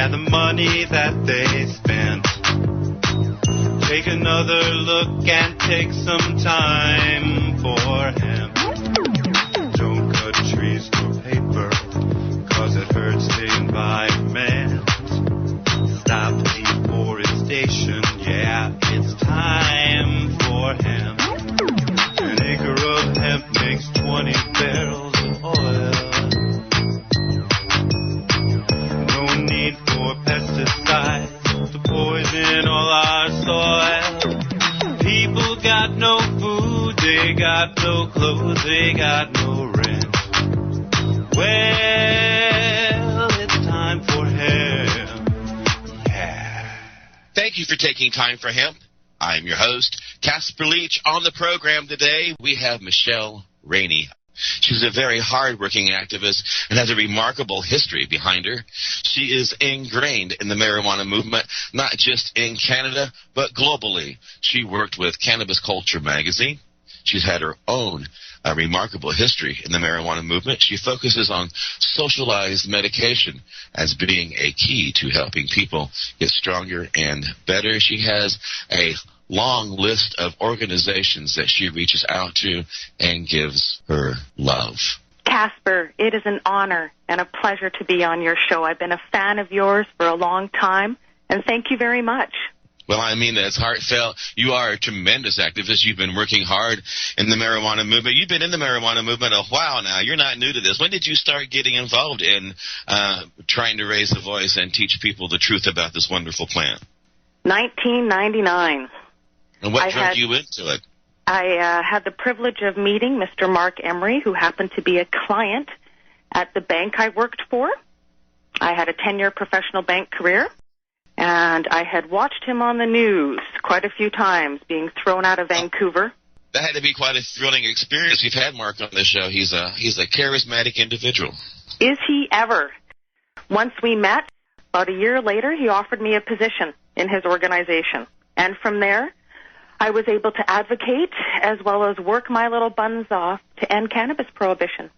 and the money that they spent. Take another look and take some time for hemp. Don't cut trees for paper, 'cause it hurts the environment. Stop deforestation, yeah, it's time for hemp. An acre of hemp makes 20 barrels of oil. No need for pesticides to poison all our soil. People got no food, they got no clothes, they got no rent. Well, it's time for hemp. Yeah. Thank you for taking time for hemp. I'm your host, Casper Leach. On the program today, we have Michelle Rainey. She's a very hard-working activist and has a remarkable history behind her. She is ingrained in the marijuana movement, not just in Canada, but globally. She worked with Cannabis Culture magazine. She's had her own remarkable history in the marijuana movement. She focuses on socialized medication as being a key to helping people get stronger and better. She has a long list of organizations that she reaches out to and gives her love. Casper, it is an honor and a pleasure to be on your show. I've been a fan of yours for a long time, and thank you very much. Well, I mean, that's heartfelt. You are a tremendous activist. You've been working hard in the marijuana movement. You've been in the marijuana movement a while now. You're not new to this. When did you start getting involved in trying to raise the voice and teach people the truth about this wonderful plant? 1999. And what drove you into it? I had the privilege of meeting Mr. Mark Emery, who happened to be a client at the bank I worked for. I had a 10-year professional bank career, and I had watched him on the news quite a few times being thrown out of Vancouver. That had to be quite a thrilling experience. We've had Mark on the show. He's a charismatic individual. Is he ever? Once we met, about a year later, he offered me a position in his organization. And from there, I was able to advocate as well as work my little buns off to end cannabis prohibition.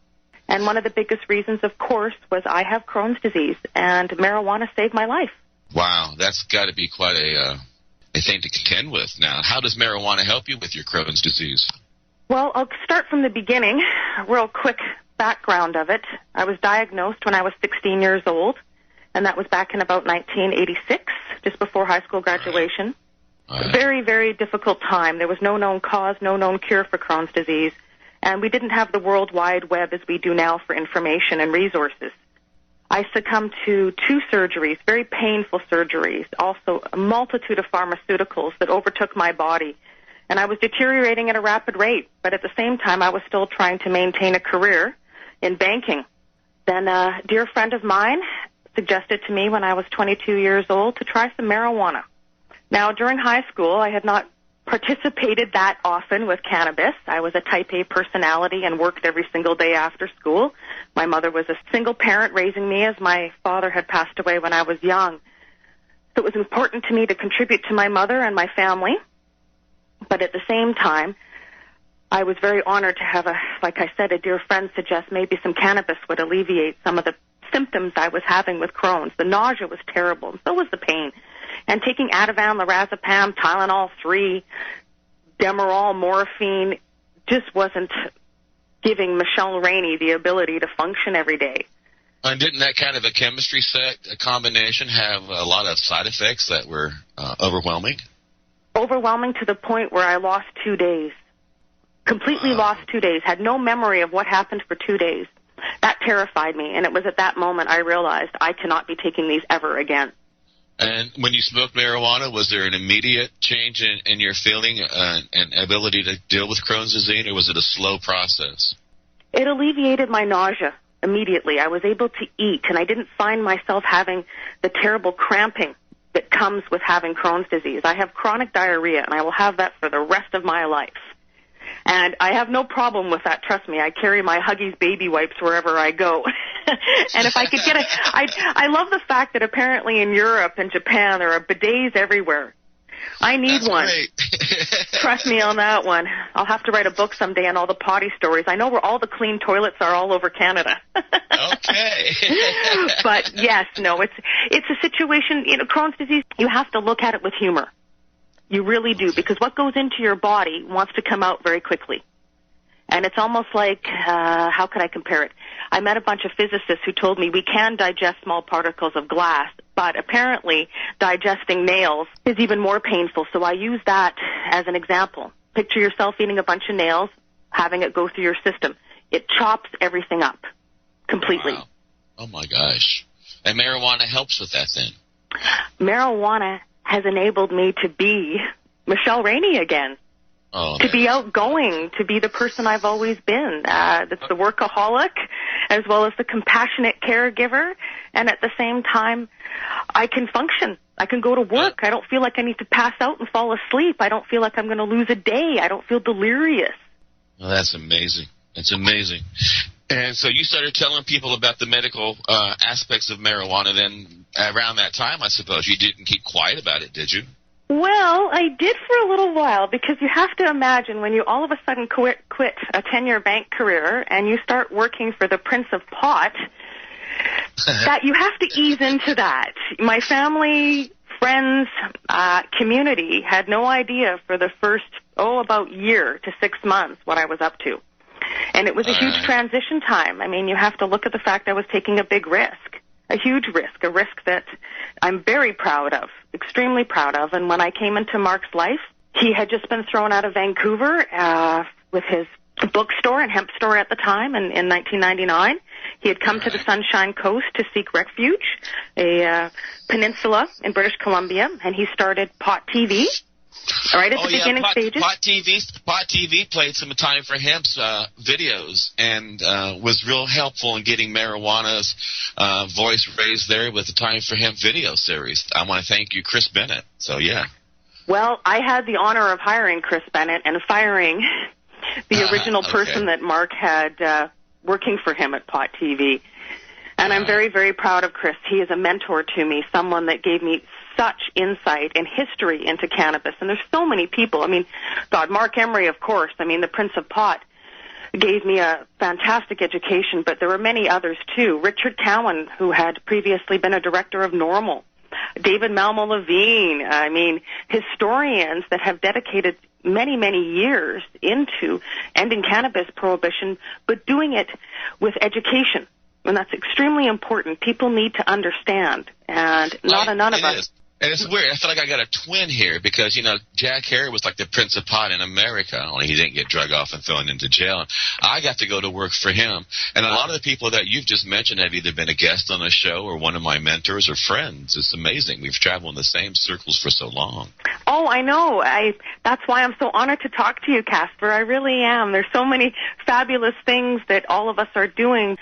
And one of the biggest reasons, of course, was I have Crohn's disease, and marijuana saved my life. Wow, that's got to be quite a thing to contend with now. How does marijuana help you with your Crohn's disease? Well, I'll start from the beginning, a real quick background of it. I was diagnosed when I was 16 years old, and that was back in about 1986, just before high school graduation. A very, very difficult time. There was no known cause, no known cure for Crohn's disease, and we didn't have the World Wide Web as we do now for information and resources. I succumbed to 2 surgeries, very painful surgeries, also a multitude of pharmaceuticals that overtook my body, and I was deteriorating at a rapid rate, but at the same time I was still trying to maintain a career in banking. Then a dear friend of mine suggested to me when I was 22 years old to try some marijuana. Now, during high school, I had not participated that often with cannabis. I was a type A personality and worked every single day after school. My mother was a single parent raising me as my father had passed away when I was young. So it was important to me to contribute to my mother and my family. But at the same time, I was very honored to have, like I said, a dear friend suggest maybe some cannabis would alleviate some of the symptoms I was having with Crohn's. The nausea was terrible, and so was the pain. And taking Ativan, lorazepam, Tylenol 3, Demerol, morphine, just wasn't giving Michelle Rainey the ability to function every day. And didn't that kind of a chemistry set, a combination, have a lot of side effects that were overwhelming? Overwhelming to the point where I lost 2 days. Completely lost 2 days. Had no memory of what happened for 2 days. That terrified me, and it was at that moment I realized I cannot be taking these ever again. And when you smoked marijuana, was there an immediate change in your feeling and ability to deal with Crohn's disease, or was it a slow process? It alleviated my nausea immediately. I was able to eat, and I didn't find myself having the terrible cramping that comes with having Crohn's disease. I have chronic diarrhea, and I will have that for the rest of my life. And I have no problem with that, trust me. I carry my Huggies baby wipes wherever I go. And if I could I love the fact that apparently in Europe and Japan there are bidets everywhere. I need That's one. Great. Trust me on that one. I'll have to write a book someday on all the potty stories. I know where all the clean toilets are all over Canada. Okay. But yes, no, it's a situation, Crohn's disease, you have to look at it with humor. You really do, because what goes into your body wants to come out very quickly. And it's almost like, how could I compare it? I met a bunch of physicists who told me we can digest small particles of glass, but apparently digesting nails is even more painful. So I use that as an example. Picture yourself eating a bunch of nails, having it go through your system. It chops everything up completely. Wow. Oh, my gosh. And marijuana helps with that then? Marijuana has enabled me to be Michelle Rainey again. Oh, to be outgoing, to be the person I've always been. That's the workaholic, as well as the compassionate caregiver. And at the same time, I can function. I can go to work. I don't feel like I need to pass out and fall asleep. I don't feel like I'm going to lose a day. I don't feel delirious. Well, that's amazing. That's amazing. And so you started telling people about the medical aspects of marijuana then around that time, I suppose. You didn't keep quiet about it, did you? Well, I did for a little while, because you have to imagine when you all of a sudden quit a 10-year bank career and you start working for the Prince of Pot, that you have to ease into that. My family, friends, community had no idea for the first, about year to 6 months what I was up to. And it was a huge transition time. I mean, you have to look at the fact I was taking a big risk. A huge risk, a risk that I'm very proud of, extremely proud of. And when I came into Mark's life, he had just been thrown out of Vancouver with his bookstore and hemp store at the time in 1999. He had come to the Sunshine Coast to seek refuge, a peninsula in British Columbia, and he started Pot TV. Right at the beginning stages. Pot TV played some Time for Hemp's videos and was real helpful in getting marijuana's voice raised there with the Time for Hemp video series. I want to thank you, Chris Bennett. So, yeah. Well, I had the honor of hiring Chris Bennett and firing the original person that Mark had working for him at Pot TV. And I'm very, very proud of Chris. He is a mentor to me, someone that gave me such insight and history into cannabis. And there's so many people. I mean, God, Mark Emery, of course. I mean, the Prince of Pot gave me a fantastic education, but there were many others, too. Richard Cowan, who had previously been a director of NORML. David Malmo-Levine. I mean, historians that have dedicated many, many years into ending cannabis prohibition, but doing it with education. And that's extremely important. People need to understand, and none of us. And it's weird. I feel like I got a twin here because, Jack Harry was like the Prince of Pot in America, only he didn't get drug off and thrown into jail. I got to go to work for him. And a lot of the people that you've just mentioned have either been a guest on the show or one of my mentors or friends. It's amazing. We've traveled in the same circles for so long. Oh, I know. That's why I'm so honored to talk to you, Casper. I really am. There's so many fabulous things that all of us are doing.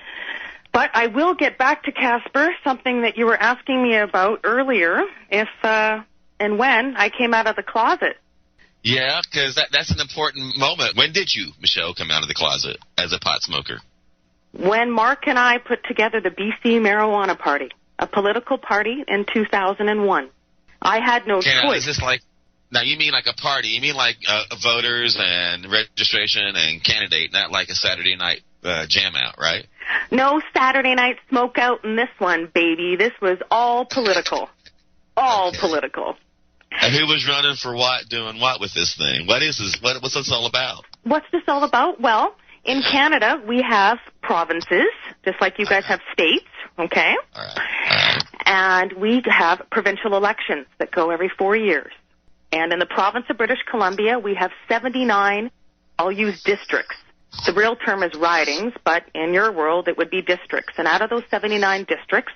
But I will get back to Casper, something that you were asking me about earlier, if and when I came out of the closet. Yeah, because that's an important moment. When did you, Michelle, come out of the closet as a pot smoker? When Mark and I put together the BC Marijuana Party, a political party in 2001. I had no choice. Is this like, now you mean like a party? You mean like voters and registration and candidate, not like a Saturday night jam out, right? No Saturday night smoke out in this one, baby. This was all political. All political. And who was running for what, doing what with this thing? What is this? What's this all about? What's this all about? Well, in Canada, we have provinces, just like you guys have states, okay? All right. And we have provincial elections that go every 4 years. And in the province of British Columbia, we have 79, I'll use districts. The real term is ridings, but in your world, it would be districts. And out of those 79 districts,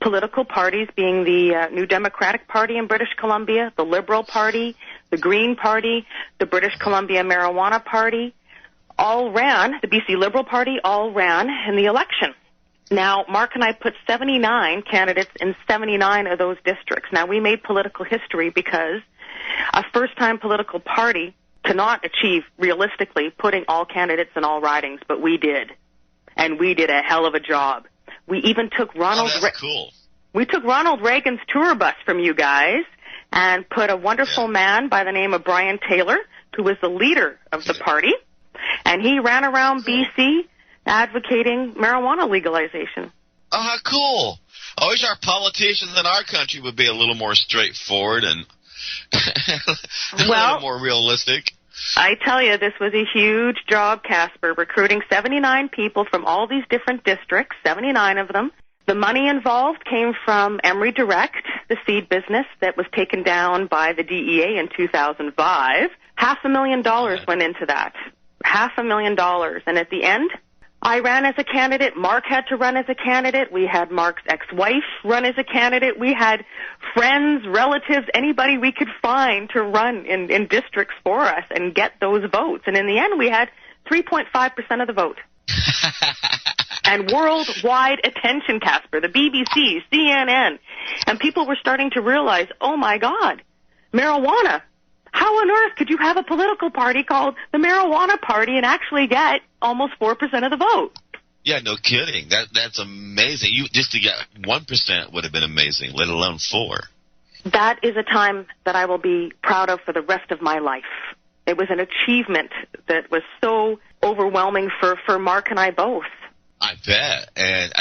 political parties being the New Democratic Party in British Columbia, the Liberal Party, the Green Party, the British Columbia Marijuana Party, all ran, the BC Liberal Party all ran in the election. Now, Mark and I put 79 candidates in 79 of those districts. Now, we made political history because a first-time political party cannot achieve, realistically, putting all candidates in all ridings, but we did. And we did a hell of a job. We even took cool. We took Ronald Reagan's tour bus from you guys and put a wonderful man by the name of Brian Taylor, who was the leader of the party, and he ran around BC advocating marijuana legalization. Oh, how cool. I wish our politicians in our country would be a little more straightforward and a little more realistic. I tell you, this was a huge job, Casper, recruiting 79 people from all these different districts, 79 of them. The money involved came from Emory Direct, the seed business that was taken down by the DEA in 2005. $500,000 went into that. $500,000. And at the end, I ran as a candidate. Mark had to run as a candidate. We had Mark's ex-wife run as a candidate. We had friends, relatives, anybody we could find to run in districts for us and get those votes. And in the end, we had 3.5% of the vote. And worldwide attention, Casper, the BBC, CNN. And people were starting to realize, oh, my God, marijuana. How on earth could you have a political party called the Marijuana Party and actually get almost 4% of the vote? Yeah, no kidding. That's amazing. Just to get 1% would have been amazing, let alone 4. That is a time that I will be proud of for the rest of my life. It was an achievement that was so overwhelming for Mark and I both. I bet, and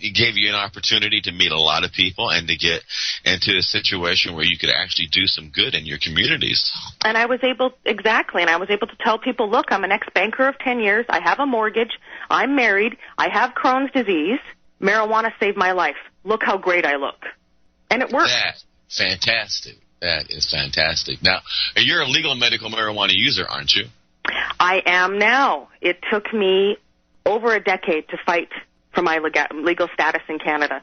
it gave you an opportunity to meet a lot of people and to get into a situation where you could actually do some good in your communities. And I was able to tell people, look, I'm an ex-banker of 10 years, I have a mortgage, I'm married, I have Crohn's disease, marijuana saved my life. Look how great I look. And it worked. That's fantastic. That is fantastic. Now, you're a legal medical marijuana user, aren't you? I am now. It took me over a decade to fight for my legal status in Canada.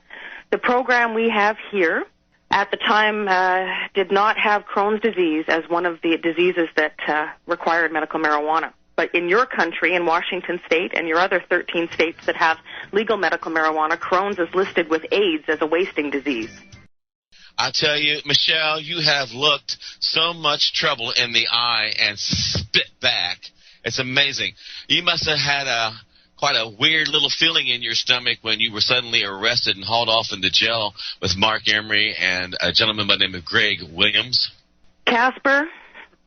The program we have here at the time did not have Crohn's disease as one of the diseases that required medical marijuana. But in your country, in Washington State and your other 13 states that have legal medical marijuana, Crohn's is listed with AIDS as a wasting disease. I tell you, Michelle, you have looked so much trouble in the eye and spit back. It's amazing. You must have had quite a weird little feeling in your stomach when you were suddenly arrested and hauled off into jail with Mark Emery and a gentleman by the name of Greg Williams. Casper,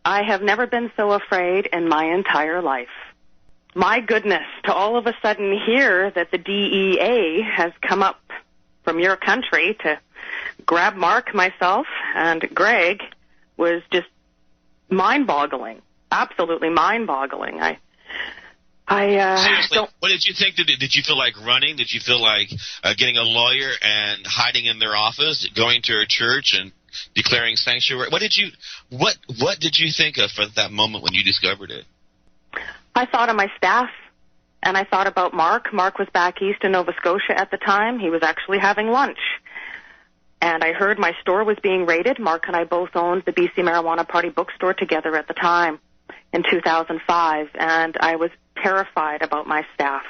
I have never been so afraid in my entire life. My goodness, to all of a sudden hear that the DEA has come up from your country to grab Mark, myself, and Greg was just mind-boggling, absolutely mind-boggling. Seriously, what did you think? Did you feel like running? Did you feel like getting a lawyer and hiding in their office, going to a church and declaring sanctuary? What did you think of for that moment when you discovered it? I thought of my staff, and I thought about Mark. Mark was back east in Nova Scotia at the time. He was actually having lunch. And I heard my store was being raided. Mark and I both owned the BC Marijuana Party bookstore together at the time in 2005, and I was terrified about my staff,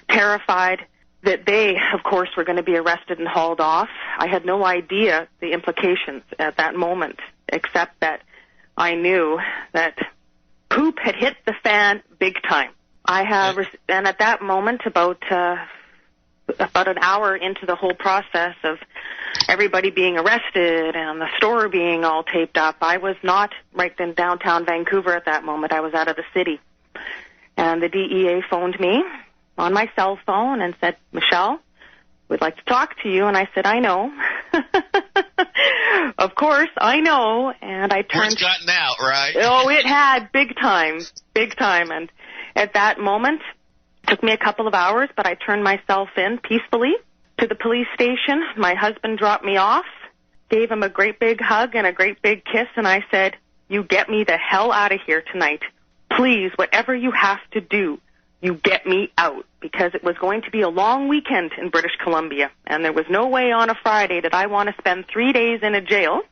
terrified that they, of course, were going to be arrested and hauled off. I had no idea the implications at that moment, except that I knew that poop had hit the fan big time. And at that moment, about an hour into the whole process of everybody being arrested and the store being all taped up, I was not right in downtown Vancouver at that moment. I was out of the city. And the DEA phoned me on my cell phone and said, Michelle, we'd like to talk to you. And I said, I know. Of course, I know. And I turned... Word's gotten out, right? Oh, it had, big time, big time. And at that moment, it took me a couple of hours, but I turned myself in peacefully to the police station. My husband dropped me off, gave him a great big hug and a great big kiss, and I said, you get me the hell out of here tonight. Please, whatever you have to do, you get me out, because it was going to be a long weekend in British Columbia, and there was no way on a Friday that I want to spend 3 days in a jail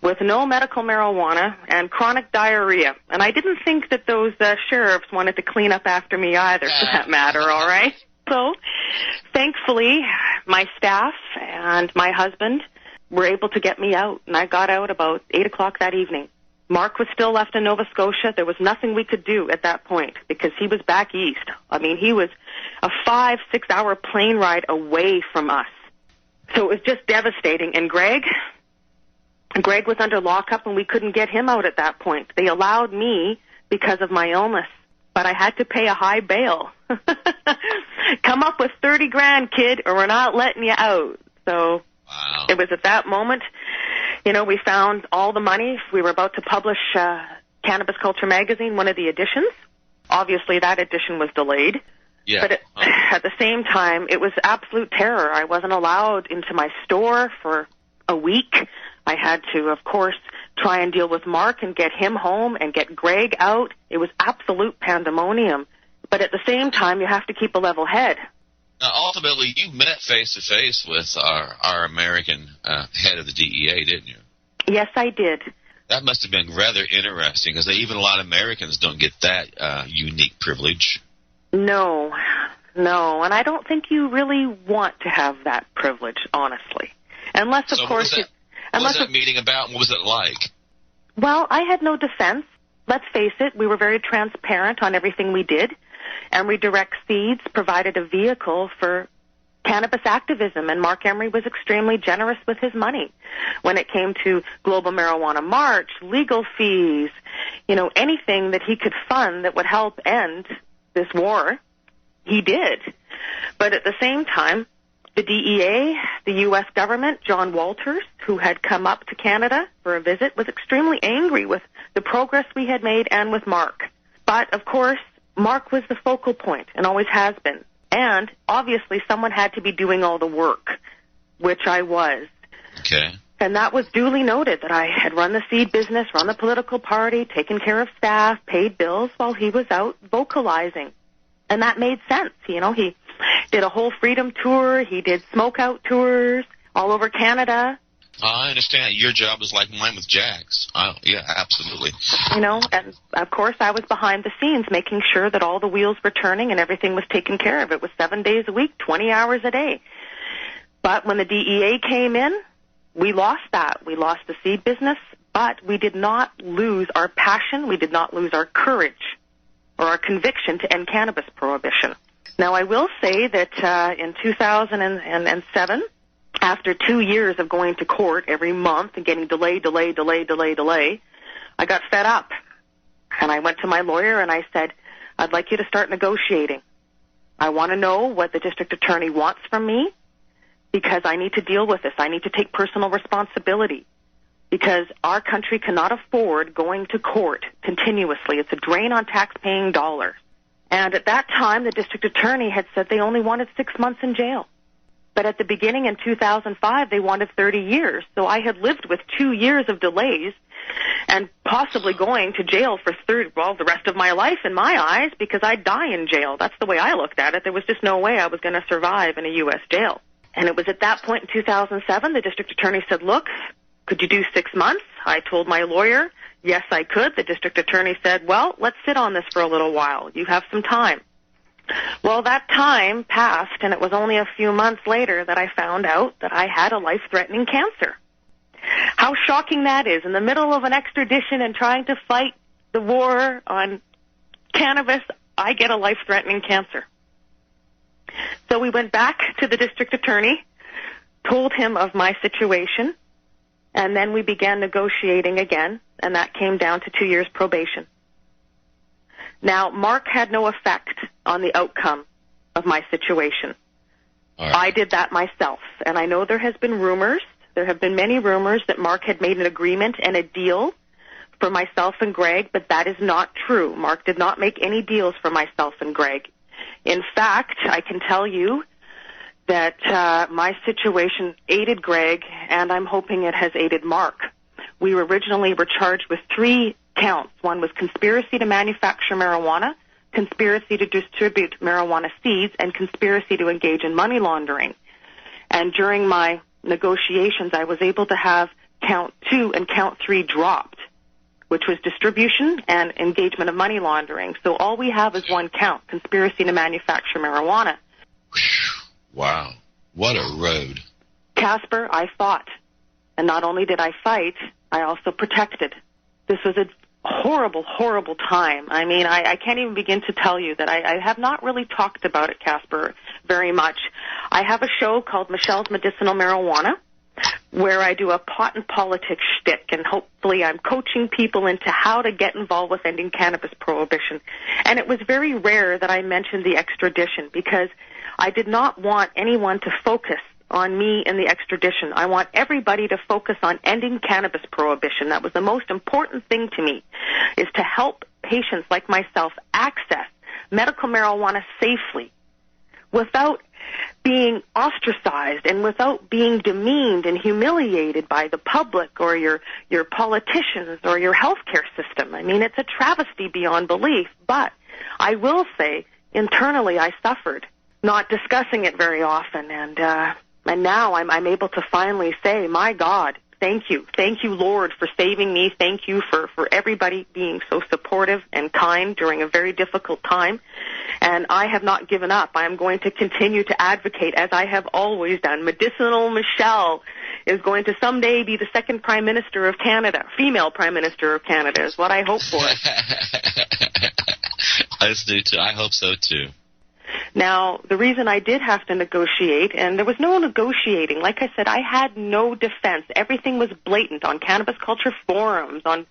with no medical marijuana and chronic diarrhea. And I didn't think that those sheriffs wanted to clean up after me either, for that matter, all right? So, thankfully, my staff and my husband were able to get me out, and I got out about 8 o'clock that evening. Mark was still left in Nova Scotia. There was nothing we could do at that point because he was back east. I mean, he was a 5-6 hour plane ride away from us. So it was just devastating. And Greg, Greg was under lockup, and we couldn't get him out at that point. They allowed me because of my illness, but I had to pay a high bail. Come up with $30,000, kid, or we're not letting you out. So wow. It was at that moment, we found all the money. We were about to publish Cannabis Culture Magazine, one of the editions. Obviously, that edition was delayed. Yeah. But at the same time, it was absolute terror. I wasn't allowed into my store for a week. I had to, of course, try and deal with Mark and get him home and get Greg out. It was absolute pandemonium. But at the same time, you have to keep a level head. Now, ultimately, you met face-to-face with our American head of the DEA, didn't you? Yes, I did. That must have been rather interesting, because even a lot of Americans don't get that unique privilege. No, and I don't think you really want to have that privilege, honestly. Unless, of course... What was that meeting about? What was it like? Well, I had no defense. Let's face it, we were very transparent on everything we did, and Redirect Seeds provided a vehicle for cannabis activism, and Mark Emery was extremely generous with his money. When it came to Global Marijuana March, legal fees, anything that he could fund that would help end this war, he did. But at the same time, the DEA, the U.S. government, John Walters, who had come up to Canada for a visit, was extremely angry with the progress we had made and with Mark. But, of course, Mark was the focal point and always has been. And, obviously, someone had to be doing all the work, which I was. Okay. And that was duly noted, that I had run the seed business, run the political party, taken care of staff, paid bills while he was out vocalizing. And that made sense. He did a whole freedom tour. He did smoke out tours all over Canada. I understand. Your job is like mine with Jack's. Yeah, absolutely. And of course I was behind the scenes making sure that all the wheels were turning and everything was taken care of. It was 7 days a week, 20 hours a day. But when the DEA came in, we lost that. We lost the seed business, but we did not lose our passion. We did not lose our courage or our conviction to end cannabis prohibition. Now, I will say that in 2007, after 2 years of going to court every month and getting delay, I got fed up. And I went to my lawyer and I said, I'd like you to start negotiating. I want to know what the district attorney wants from me, because I need to deal with this. I need to take personal responsibility, because our country cannot afford going to court continuously. It's a drain on tax-paying dollars. And at that time, the district attorney had said they only wanted 6 months in jail. But at the beginning in 2005, they wanted 30 years. So I had lived with 2 years of delays and possibly going to jail for the rest of my life in my eyes, because I'd die in jail. That's the way I looked at it. There was just no way I was going to survive in a U.S. jail. And it was at that point in 2007, the district attorney said, look, could you do 6 months? I told my lawyer, yes, I could. The district attorney said, well, let's sit on this for a little while. You have some time. Well, that time passed, and it was only a few months later that I found out that I had a life-threatening cancer. How shocking that is. In the middle of an extradition and trying to fight the war on cannabis, I get a life-threatening cancer. So we went back to the district attorney, told him of my situation, and then we began negotiating again, and that came down to 2 years probation. Now, Mark had no effect on the outcome of my situation. Right. I did that myself, and I know there have been many rumors that Mark had made an agreement and a deal for myself and Greg, but that is not true. Mark did not make any deals for myself and Greg. In fact, I can tell you that my situation aided Greg, and I'm hoping it has aided Mark. We originally were charged with 3 counts. One was conspiracy to manufacture marijuana, conspiracy to distribute marijuana seeds, and conspiracy to engage in money laundering. And during my negotiations, I was able to have count 2 and count 3 dropped, which was distribution and engagement of money laundering. So all we have is 1 count, conspiracy to manufacture marijuana. Wow. What a road. Casper, I fought. And not only did I fight, I also protected. This was a horrible, horrible time. I mean, I can't even begin to tell you that I have not really talked about it, Casper, very much. I have a show called Michelle's Medicinal Marijuana, where I do a pot and politics shtick, and hopefully I'm coaching people into how to get involved with ending cannabis prohibition. And it was very rare that I mentioned the extradition, because I did not want anyone to focus on me and the extradition. I want everybody to focus on ending cannabis prohibition. That was the most important thing to me, is to help patients like myself access medical marijuana safely without being ostracized and without being demeaned and humiliated by the public or your politicians or your healthcare system. I mean, it's a travesty beyond belief, but I will say internally I suffered, not discussing it very often, and now I'm able to finally say, my God, thank you, Lord, for saving me. Thank you for everybody being so supportive and kind during a very difficult time. And I have not given up. I am going to continue to advocate, as I have always done. Medicinal Michelle is going to someday be the second Prime Minister of Canada. Female Prime Minister of Canada is what I hope for. I hope so, too. Now, the reason I did have to negotiate, and there was no negotiating, like I said, I had no defense. Everything was blatant on cannabis culture forums, on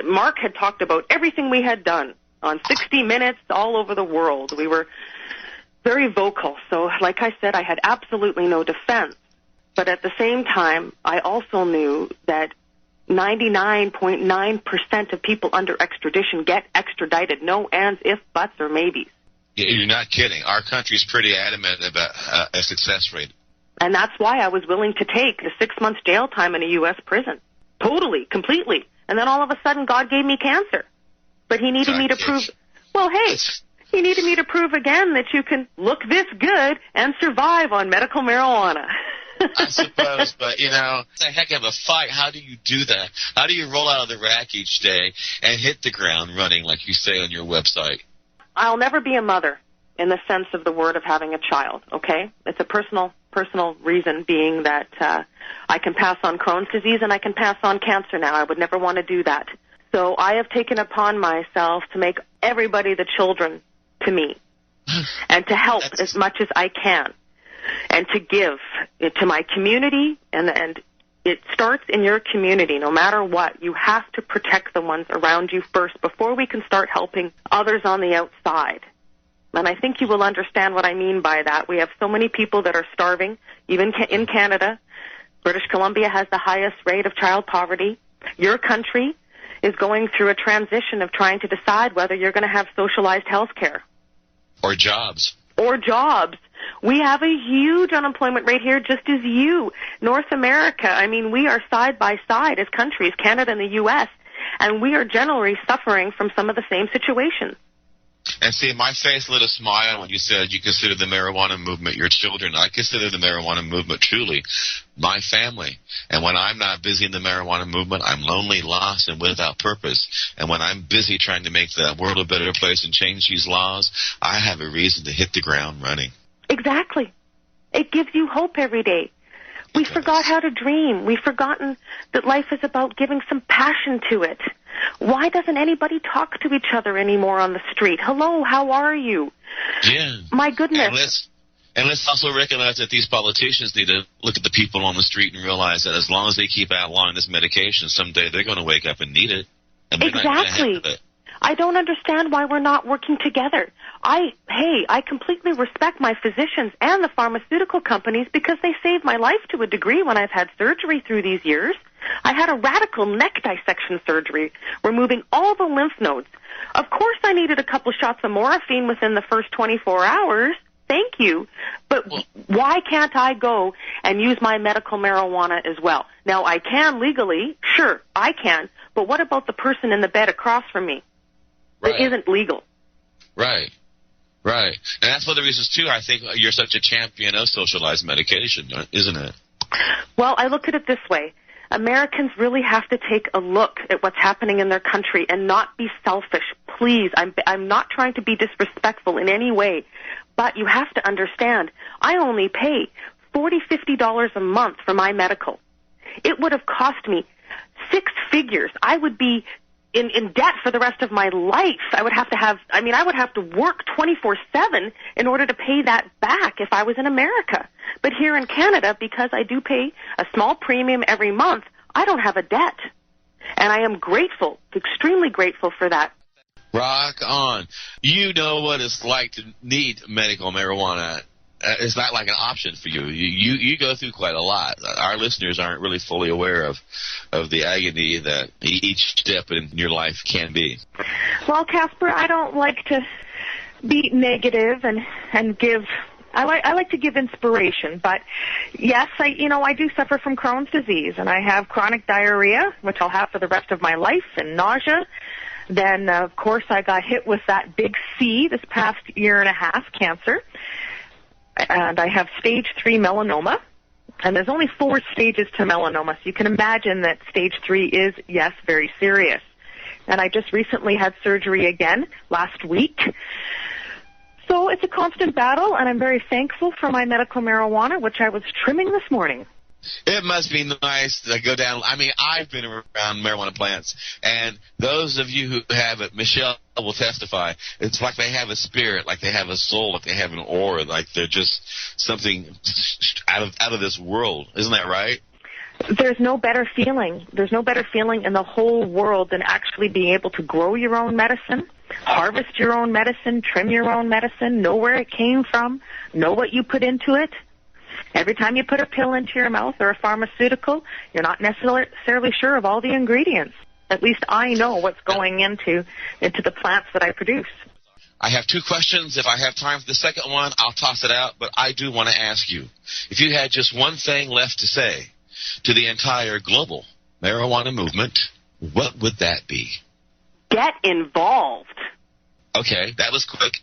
Mark had talked about everything we had done, on 60 Minutes all over the world. We were very vocal. So, like I said, I had absolutely no defense. But at the same time, I also knew that 99.9% of people under extradition get extradited. No ands, if, buts, or maybes. You're not kidding. Our country's pretty adamant about a success rate. And that's why I was willing to take the 6 months jail time in a U.S. prison. Totally, completely. And then all of a sudden, God gave me cancer. But he needed me to prove, well, hey, he needed me to prove again that you can look this good and survive on medical marijuana. I suppose, but, it's a heck of a fight. How do you do that? How do you roll out of the rack each day and hit the ground running, like you say on your website? I'll never be a mother in the sense of the word of having a child, okay? It's a personal reason, being that I can pass on Crohn's disease and I can pass on cancer now. I would never want to do that. So I have taken upon myself to make everybody the children to me and to help as much as I can and to give it to my community, and it starts in your community. No matter what, you have to protect the ones around you first before we can start helping others on the outside. And I think you will understand what I mean by that. We have so many people that are starving, even in Canada. British Columbia has the highest rate of child poverty. Your country is going through a transition of trying to decide whether you're going to have socialized health care. Or jobs. We have a huge unemployment rate here, just as you. North America, I mean, we are side by side as countries, Canada and the U.S., and we are generally suffering from some of the same situations. And see, my face lit a smile when you said you consider the marijuana movement your children. I consider the marijuana movement truly my family. And when I'm not busy in the marijuana movement, I'm lonely, lost, and without purpose. And when I'm busy trying to make the world a better place and change these laws, I have a reason to hit the ground running. Exactly. It gives you hope every day. We forgot how to dream. We've forgotten that life is about giving some passion to it. Why doesn't anybody talk to each other anymore on the street? Hello, how are you? Yeah. My goodness. And let's also recognize that these politicians need to look at the people on the street and realize that as long as they keep outlawing this medication, someday they're going to wake up and need it. And exactly. I don't understand why we're not working together. I completely respect my physicians and the pharmaceutical companies because they saved my life to a degree when I've had surgery through these years. I had a radical neck dissection surgery, removing all the lymph nodes. Of course I needed a couple shots of morphine within the first 24 hours. Thank you. But why can't I go and use my medical marijuana as well? Now, I can legally. Sure, I can. But what about the person in the bed across from me? Right. It isn't legal. Right. And that's one of the reasons, too, I think you're such a champion of socialized medication, isn't it? Well, I look at it this way. Americans really have to take a look at what's happening in their country and not be selfish. Please, I'm not trying to be disrespectful in any way, but you have to understand, I only pay $40, $50 a month for my medical. It would have cost me 6 figures. I would be in debt for the rest of my life. I would have to work 24/7 in order to pay that back if I was in America. But here in Canada, because I do pay a small premium every month, I don't have a debt. And I am grateful, extremely grateful for that. Rock on. You know what it's like to need medical marijuana. It's not like an option for you. You go through quite a lot. Our listeners aren't really fully aware of the agony that each step in your life can be. Well, Casper, I don't like to be negative and give. I like to give inspiration, but yes, I do suffer from Crohn's disease, and I have chronic diarrhea, which I'll have for the rest of my life, and nausea. Then, of course, I got hit with that big C this past year and a half, cancer. And I have stage 3 melanoma, and there's only 4 stages to melanoma, so you can imagine that stage 3 is, yes, very serious. And I just recently had surgery again last week. So it's a constant battle, and I'm very thankful for my medical marijuana, which I was trimming this morning. It must be nice to go down. I mean, I've been around marijuana plants, and those of you who have it, Michelle will testify, it's like they have a spirit, like they have a soul, like they have an aura, like they're just something out of this world. Isn't that right? There's no better feeling. There's no better feeling in the whole world than actually being able to grow your own medicine, harvest your own medicine, trim your own medicine, know where it came from, know what you put into it. Every time you put a pill into your mouth or a pharmaceutical, you're not necessarily sure of all the ingredients. At least I know what's going into the plants that I produce. I have 2 questions. If I have time for the second one, I'll toss it out. But I do want to ask you, if you had just one thing left to say to the entire global marijuana movement, what would that be? Get involved. Okay, that was quick.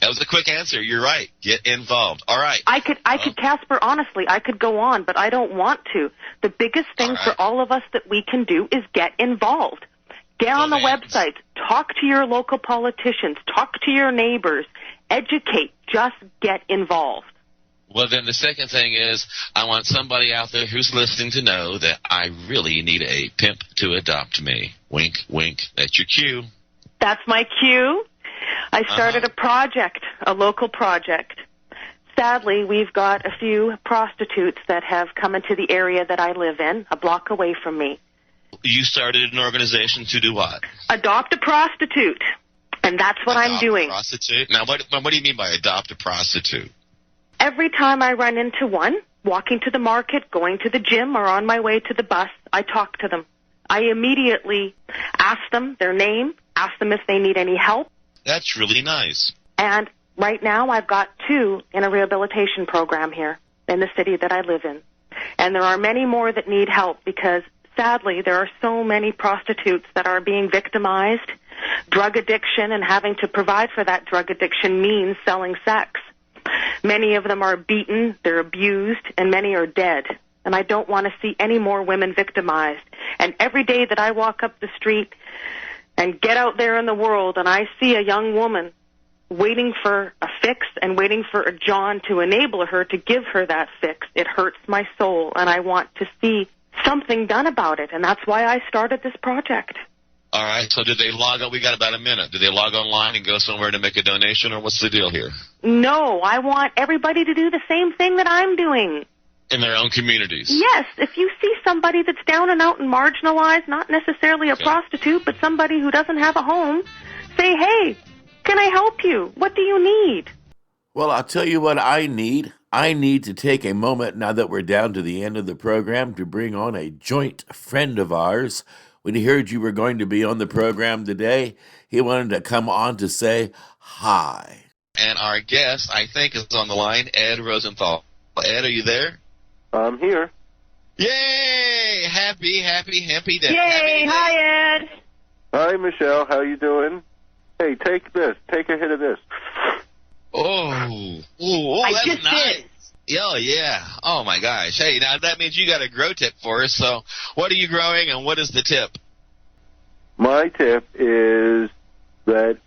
That was a quick answer. You're right. Get involved. All right. I could, Casper, honestly, I could go on, but I don't want to. The biggest thing for all of us that we can do is get involved. Get on the website. Talk to your local politicians. Talk to your neighbors. Educate. Just get involved. Well, then the second thing is I want somebody out there who's listening to know that I really need a pimp to adopt me. Wink, wink. That's your cue. That's my cue. I started a project, a local project. Sadly, we've got a few prostitutes that have come into the area that I live in, a block away from me. You started an organization to do what? Adopt a prostitute. And that's what I'm doing. Adopt a prostitute? Now, what do you mean by adopt a prostitute? Every time I run into one, walking to the market, going to the gym, or on my way to the bus, I talk to them. I immediately ask them their name, ask them if they need any help. That's really nice. And right now I've got 2 in a rehabilitation program here in the city that I live in. And there are many more that need help because, sadly, there are so many prostitutes that are being victimized. Drug addiction and having to provide for that drug addiction means selling sex. Many of them are beaten, they're abused, and many are dead. And I don't want to see any more women victimized. And every day that I walk up the street and get out there in the world and I see a young woman waiting for a fix and waiting for a John to enable her to give her that fix, it hurts my soul, and I want to see something done about it, and that's why I started this project. All right, so did they log on? We got about a minute. Did they log online and go somewhere to make a donation, or what's the deal here? No, I want everybody to do the same thing that I'm doing. In their own communities? Yes, if you see somebody that's down and out and marginalized, not necessarily a prostitute, but somebody who doesn't have a home, say, hey, can I help you? What do you need? Well, I'll tell you what I need. I need to take a moment now that we're down to the end of the program to bring on a joint friend of ours. When he heard you were going to be on the program today, he wanted to come on to say hi. And our guest, I think, is on the line, Ed Rosenthal. Ed, are you there? I'm here. Yay! Happy day. Yay! Hi, Ed. Hi, Michelle. How you doing? Hey, take this. Take a hit of this. Oh, I that's just nice. did. Oh, yeah. Oh, my gosh. Hey, now that means you got a grow tip for us. So what are you growing, and what is the tip? My tip is that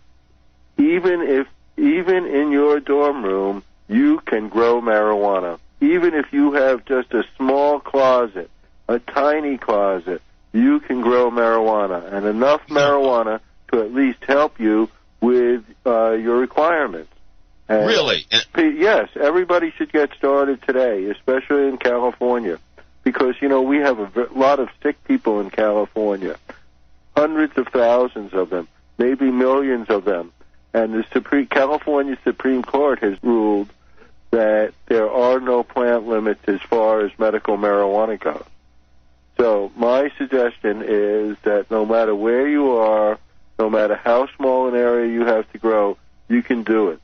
even in your dorm room, you can grow marijuana. Even if you have just a small closet, a tiny closet, you can grow marijuana. And help you with your requirements. And really? Yes, everybody should get started today, especially in California, because, we have a lot of sick people in California, hundreds of thousands of them, maybe millions of them. And the California Supreme Court has ruled that there are no plant limits as far as medical marijuana goes. So my suggestion is that no matter where you are, no matter how small an area you have to grow, you can do it.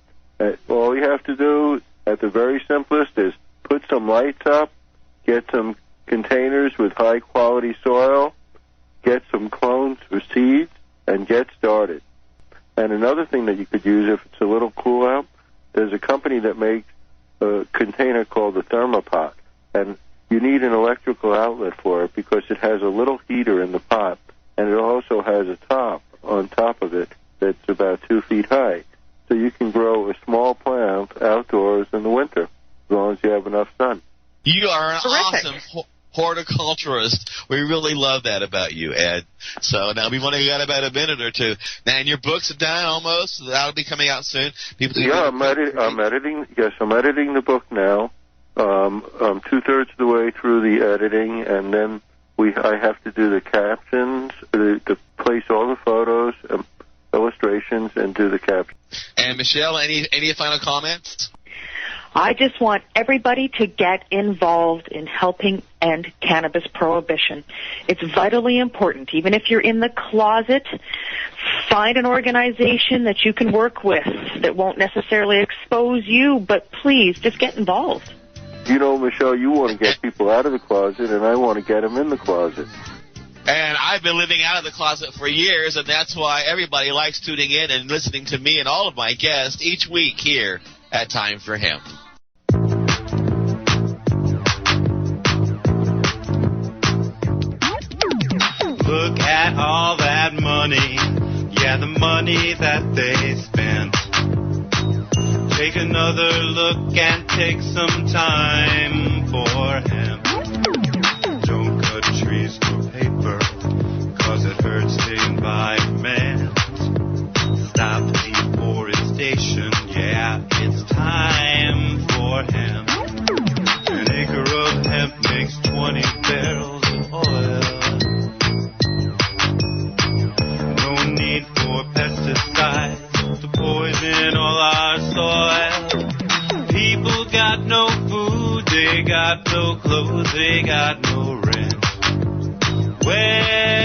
All you have to do, at the very simplest, is put some lights up, get some containers with high-quality soil, get some clones for seeds, and get started. And another thing that you could use if it's a little cool out, there's a company that makes a container called the Thermopot, and you need an electrical outlet for it because it has a little heater in the pot, and it also has a top on top of it that's about 2 feet high. So you can grow a small plant outdoors in the winter, as long as you have enough sun. You are an Terrific. awesome horticulturist. We really love that about you, Ed. So now we've only got about a minute or two. Now, and your book's done almost. So that'll be coming out soon. I'm editing. Yes, I'm editing the book now. I'm 2/3 of the way through the editing, and then I have to do the captions, to place all the photos, illustrations, and do the captions. And Michelle, any final comments? I just want everybody to get involved in helping end cannabis prohibition. It's vitally important. Even if you're in the closet, find an organization that you can work with that won't necessarily expose you, but please just get involved. Michelle, you want to get people out of the closet, and I want to get them in the closet. And I've been living out of the closet for years, and that's why everybody likes tuning in and listening to me and all of my guests each week here at Time for Hemp. Look at all that money, yeah, the money that they spent. Take another look and take some time for hemp. Don't cut trees for paper, 'cause it hurts the environment. Stop deforestation, yeah, it's time for hemp. An acre of hemp makes 20 barrels of oil. No need for pesticides to poison all our soil. People got no food, they got no clothes, they got no rent. Where